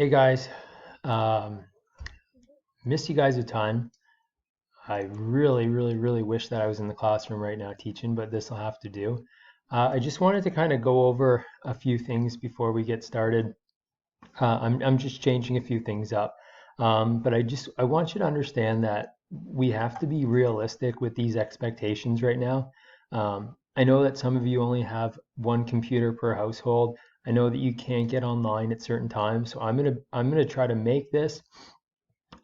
Hey guys, um, miss you guys a ton. I really wish that I was in the classroom right now teaching, but this will have to do. I just wanted to kind of go over a few things before we get started. I'm just changing a few things up, but I want you to understand that we have to be realistic with these expectations right now. I know that some of you only have one computer per household. I know that you can't get online at certain times, so I'm gonna try to make this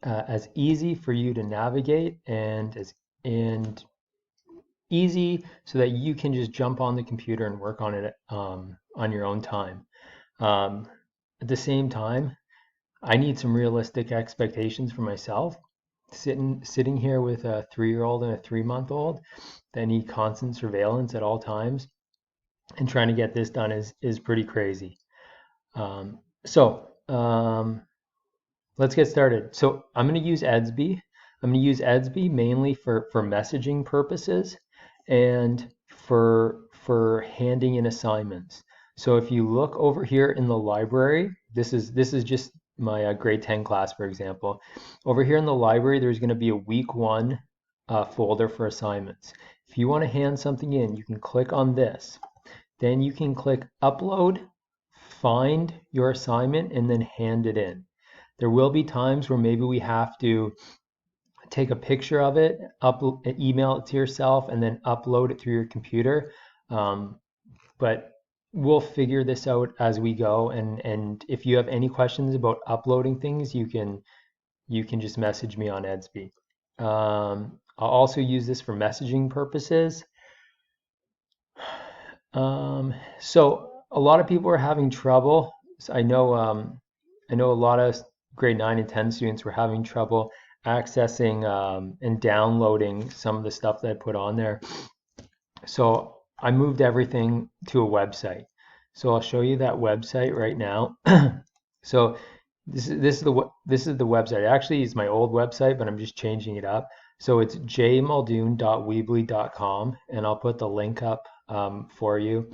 as easy for you to navigate and easy so that you can just jump on the computer and work on it on your own time. Um, at the same time, I need some realistic expectations for myself. Sitting here with a 3-year-old and a 3-month-old that need constant surveillance at all times and trying to get this done is pretty crazy. Um, so um, let's get started. So I'm going to use Edsby. I'm going to use Edsby mainly for messaging purposes and for handing in assignments. So if you look over here in the library, this is just my grade 10 class, for example. Over here in the library, there's going to be a week 1 folder for assignments. If you want to hand something in, you can click on this. Then you can click upload, find your assignment, and then hand it in. There will be times where maybe we have to take a picture of it, email it to yourself, and then upload it through your computer. But we'll figure this out as we go. And if you have any questions about uploading things, you can just message me on Edsby. I'll also use this for messaging purposes. So a lot of people are having trouble. So I know a lot of grade 9 and 10 students were having trouble accessing and downloading some of the stuff that I put on there. So I moved everything to a website. So I'll show you that website right now. So this is the website. It actually is my old website, but I'm just changing it up. So it's jmuldoon.weebly.com, and I'll put the link up for you.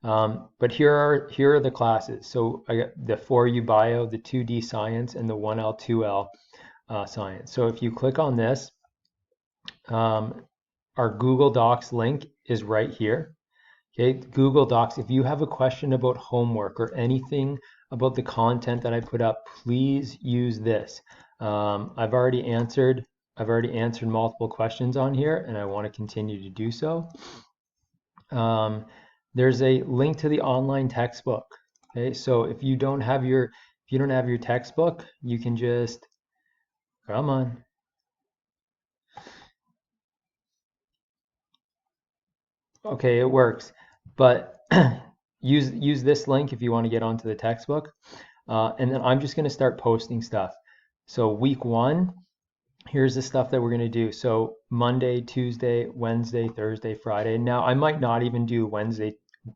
But here are the classes. So I got the 4U Bio, the 2D Science, and the 1L, 2L Science. So if you click on this, our Google Docs link is right here. Okay, Google Docs. If you have a question about homework or anything about the content that I put up, please use this. I've already answered multiple questions on here, and I want to continue to do so. There's a link to the online textbook. Okay, so if you don't have your textbook, you can just come on. Okay, it works, but use this link if you want to get onto the textbook. And then I'm just going to start posting stuff. So week 1, here's the stuff that we're going to do. So Monday, Tuesday, Wednesday, Thursday, Friday. Now I might not even do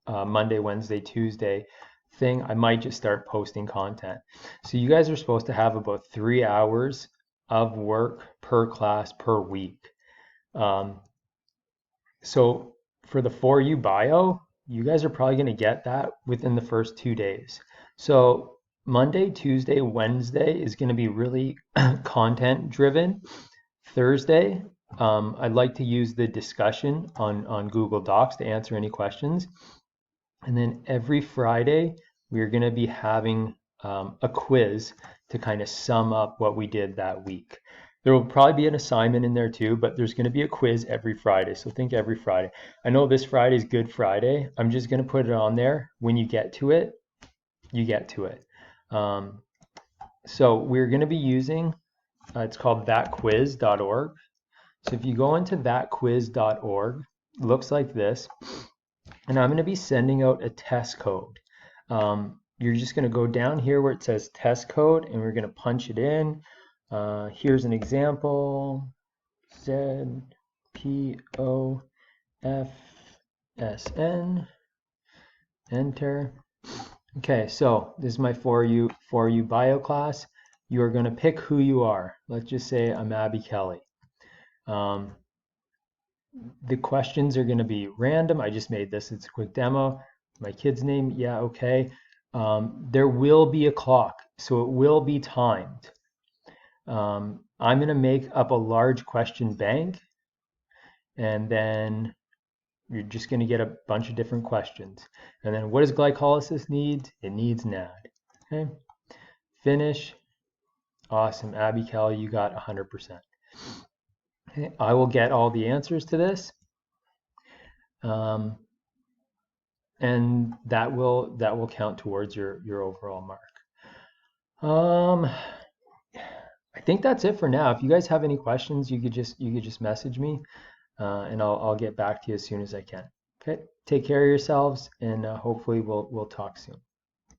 Monday, Wednesday, Tuesday thing. I might just start posting content. So you guys are supposed to have about 3 hours of work per class per week. So for the 4U Bio, you guys are probably going to get that within the first 2 days. So Monday, Tuesday, Wednesday is going to be really content driven. Thursday, I'd like to use the discussion on Google Docs to answer any questions. And then every Friday, we're going to be having a quiz to kind of sum up what we did that week. There will probably be an assignment in there too, but there's going to be a quiz every Friday. So think every Friday. I know this Friday is Good Friday. I'm just going to put it on there. When you get to it, you get to it. So we're going to be using, it's called thatquiz.org. So if you go into thatquiz.org, it looks like this. And I'm going to be sending out a test code. You're just going to go down here where it says test code, and we're going to punch it in. Here's an example, ZPOFSN, enter. Okay, so this is my 4U Bio class. You're going to pick who you are. Let's just say I'm Abby Kelly. The questions are going to be random. I just made this. It's a quick demo. My kid's name, yeah, okay. There will be a clock. So it will be timed. I'm going to make up a large question bank, and then you're just going to get a bunch of different questions. And then what does glycolysis need? It needs NAD. Okay, finish. Awesome, Abby Kelly, you got 100%. Okay, I will get all the answers to this, and that will count towards your overall mark. I think that's it for now. If you guys have any questions, you could just message me, and I'll get back to you as soon as I can. Okay, take care of yourselves, and hopefully we'll talk soon.